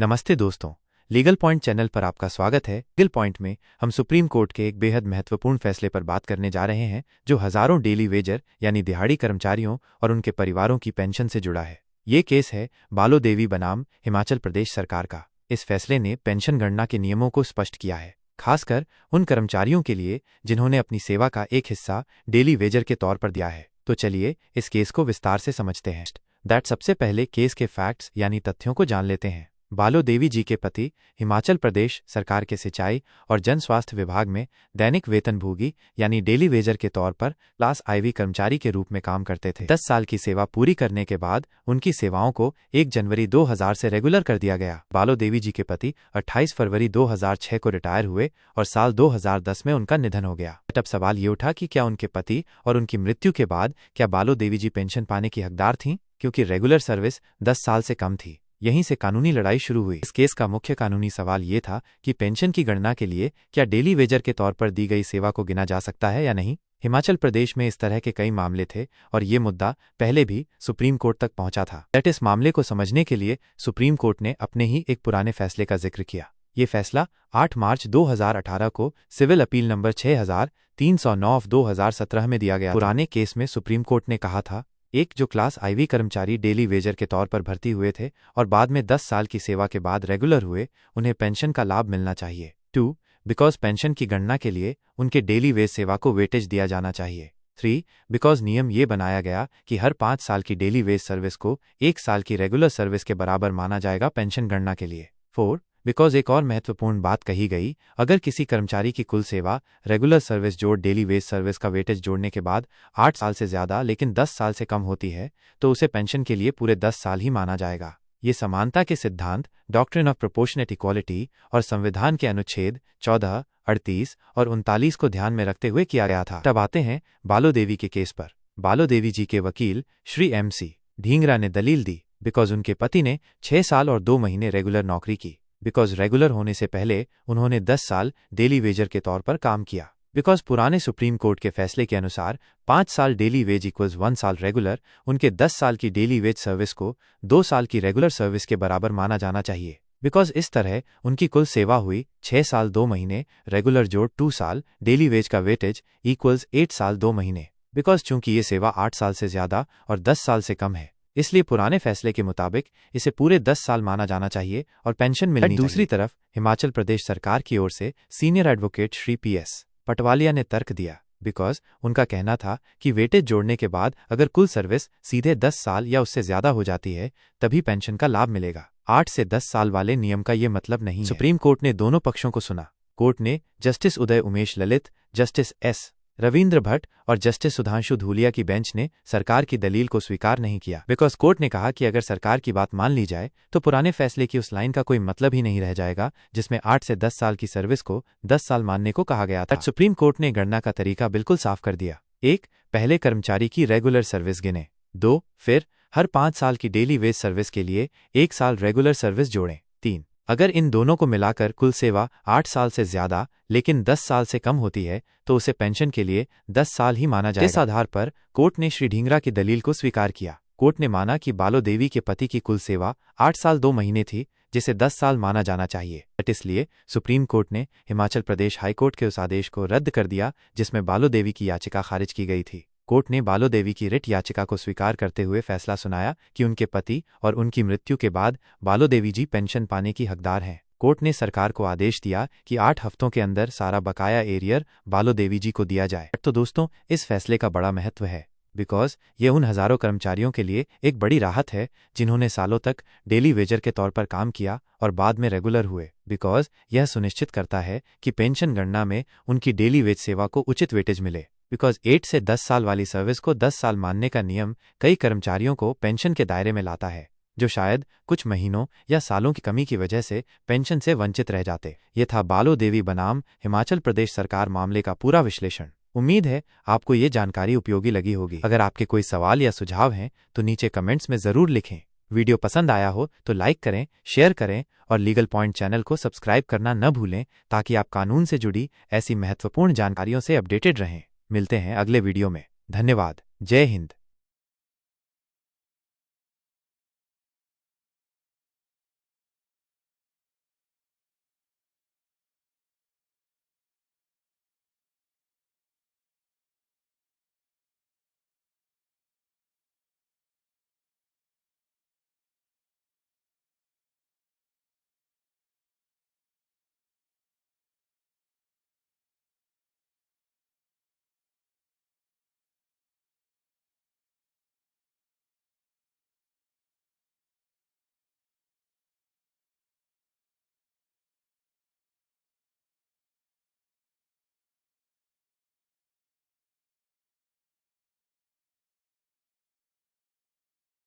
नमस्ते दोस्तों, legal point channel पर आपका स्वागत है। लीगल पॉइंट में हम सुप्रीम कोर्ट के एक बेहद महत्वपूर्ण फैसले पर बात करने जा रहे हैं जो हजारों डेली वेजर यानी दिहाड़ी कर्मचारियों और उनके परिवारों की पेंशन से जुड़ा है। ये केस है बालो देवी बनाम हिमाचल प्रदेश सरकार का। इस फैसले ने पेंशन गणना के नियमों को स्पष्ट किया है, खासकर उन कर्मचारियों के लिए जिन्होंने अपनी सेवा का एक हिस्सा डेली वेजर के तौर पर दिया है। तो चलिए इस केस को विस्तार से समझते हैं। सबसे पहले केस के फैक्ट्स यानी तथ्यों को जान लेते हैं। बालो देवी जी के पति हिमाचल प्रदेश सरकार के सिंचाई और जन स्वास्थ्य विभाग में दैनिक वेतनभोगी यानी डेली वेजर के तौर पर क्लास IV कर्मचारी के रूप में काम करते थे। 10 साल की सेवा पूरी करने के बाद उनकी सेवाओं को 1 जनवरी 2000 से रेगुलर कर दिया गया। बालो देवी जी के पति 28 फरवरी 2006 को रिटायर हुए और साल 2010 में उनका निधन हो गया। तब सवाल ये उठा कि क्या उनके पति और उनकी मृत्यु के बाद क्या बालो देवी जी पेंशन पाने की हकदार थीं, क्योंकि रेगुलर सर्विस 10 साल से कम थी। यहीं से कानूनी लड़ाई शुरू हुई। इस केस का मुख्य कानूनी सवाल ये था कि पेंशन की गणना के लिए क्या डेली वेजर के तौर पर दी गई सेवा को गिना जा सकता है या नहीं। हिमाचल प्रदेश में इस तरह के कई मामले थे और ये मुद्दा पहले भी सुप्रीम कोर्ट तक पहुंचा था। इस मामले को समझने के लिए सुप्रीम कोर्ट ने अपने ही एक पुराने फैसले का जिक्र किया। ये फैसला 8 मार्च 2018 को सिविल अपील नंबर 6309/2017 में दिया गया। पुराने केस में सुप्रीम कोर्ट ने कहा था, एक, जो क्लास IV कर्मचारी डेली वेजर के तौर पर भर्ती हुए थे और बाद में 10 साल की सेवा के बाद रेगुलर हुए, उन्हें पेंशन का लाभ मिलना चाहिए। 2, बिकॉज पेंशन की गणना के लिए उनके डेली वेज सेवा को वेटेज दिया जाना चाहिए। 3, बिकॉज नियम ये बनाया गया कि हर 5 साल की डेली वेज सर्विस को 1 साल की रेगुलर सर्विस के बराबर माना जाएगा पेंशन गणना के लिए। 4, बिकॉज एक और महत्वपूर्ण बात कही गई, अगर किसी कर्मचारी की कुल सेवा रेगुलर सर्विस जोड़ डेली वेज सर्विस का वेटेज जोड़ने के बाद 8 साल से ज्यादा लेकिन 10 साल से कम होती है तो उसे पेंशन के लिए पूरे 10 साल ही माना जाएगा। ये समानता के सिद्धांत, डॉक्ट्रिन ऑफ प्रोपोर्शनेट इक्वालिटी और संविधान के अनुच्छेद 14, 38 और 39 को ध्यान में रखते हुए किया गया था। तब आते हैं बालो देवी के केस पर। बालो देवी जी के वकील श्री MC ढींगरा ने दलील दी, बिकॉज उनके पति ने 6 साल और 2 महीने रेगुलर नौकरी की। बिकॉज रेगुलर होने से पहले उन्होंने 10 साल डेली वेजर के तौर पर काम किया। बिकॉज पुराने सुप्रीम कोर्ट के फैसले के अनुसार 5 साल डेली वेज इक्वल्स 1 साल रेगुलर, उनके 10 साल की डेली वेज सर्विस को 2 साल की रेगुलर सर्विस के बराबर माना जाना चाहिए। बिकॉज इस तरह उनकी कुल सेवा हुई 6 साल 2 महीने रेगुलर जोड़ 2 साल डेली वेज का वेटेज इक्वल्स 8 साल 2 महीने। बिकॉज चूंकि ये सेवा 8 साल से ज्यादा और 10 साल से कम है, इसलिए पुराने फैसले के मुताबिक इसे पूरे 10 साल माना जाना चाहिए और पेंशन मिलनी चाहिए। दूसरी तरफ हिमाचल प्रदेश सरकार की ओर से senior advocate Shri PS Patwalia ने तर्क दिया, बिकॉज उनका कहना था कि वेटेज जोड़ने के बाद अगर कुल सर्विस सीधे 10 साल या उससे ज्यादा हो जाती है तभी पेंशन का लाभ मिलेगा। 8 से 10 साल वाले नियम का ये मतलब नहीं है। सुप्रीम कोर्ट ने दोनों पक्षों को सुना। कोर्ट ने justice Uday Umesh Lalit, justice S Ravindra Bhatt और जस्टिस सुधांशु धूलिया की बेंच ने सरकार की दलील को स्वीकार नहीं किया। बिकॉज कोर्ट ने कहा कि अगर सरकार की बात मान ली जाए तो पुराने फैसले की उस लाइन का कोई मतलब ही नहीं रह जाएगा जिसमें 8 से 10 साल की सर्विस को 10 साल मानने को कहा गया था। सुप्रीम कोर्ट ने गणना का तरीका बिल्कुल साफ कर दिया। 1, पहले कर्मचारी की रेगुलर सर्विस गिने। 2, फिर हर 5 साल की डेली वेज सर्विस के लिए 1 साल रेगुलर सर्विस जोड़ें। 3, अगर इन दोनों को मिलाकर कुल सेवा 8 साल से ज्यादा लेकिन 10 साल से कम होती है तो उसे पेंशन के लिए 10 साल ही माना जाएगा। इस आधार पर कोर्ट ने श्री ढींगरा की दलील को स्वीकार किया। कोर्ट ने माना कि बालो देवी के पति की कुल सेवा 8 साल 2 महीने थी, जिसे 10 साल माना जाना चाहिए। इसलिए सुप्रीम कोर्ट ने हिमाचल प्रदेश हाईकोर्ट के उस आदेश को रद्द कर दिया जिसमें बालो देवी की याचिका खारिज की गई थी। कोर्ट ने बालो देवी की रिट याचिका को स्वीकार करते हुए फैसला सुनाया कि उनके पति और उनकी मृत्यु के बाद बालो देवी जी पेंशन पाने की हकदार हैं। कोर्ट ने सरकार को आदेश दिया कि 8 हफ्तों के अंदर सारा बकाया एरियर बालो देवी जी को दिया जाए। तो दोस्तों, इस फैसले का बड़ा महत्व है, बिकॉज ये उन हजारों कर्मचारियों के लिए एक बड़ी राहत है जिन्होंने सालों तक डेली वेजर के तौर पर काम किया और बाद में रेगुलर हुए। बिकॉज यह सुनिश्चित करता है कि पेंशन गणना में उनकी डेली वेज सेवा को उचित वेटेज मिले। बिकॉज 8 से 10 साल वाली सर्विस को 10 साल मानने का नियम कई कर्मचारियों को पेंशन के दायरे में लाता है जो शायद कुछ महीनों या सालों की कमी की वजह से पेंशन से वंचित रह जाते। ये था बालो देवी बनाम हिमाचल प्रदेश सरकार मामले का पूरा विश्लेषण। उम्मीद है आपको ये जानकारी उपयोगी लगी होगी। अगर आपके कोई सवाल या सुझाव हैं तो नीचे कमेंट्स में जरूर लिखें। वीडियो पसंद आया हो तो लाइक करें, शेयर करें और लीगल पॉइंट चैनल को सब्सक्राइब करना न भूलें ताकि आप कानून से जुड़ी ऐसी महत्वपूर्ण जानकारियों से अपडेटेड रहें। मिलते हैं अगले वीडियो में। धन्यवाद। जय हिंद।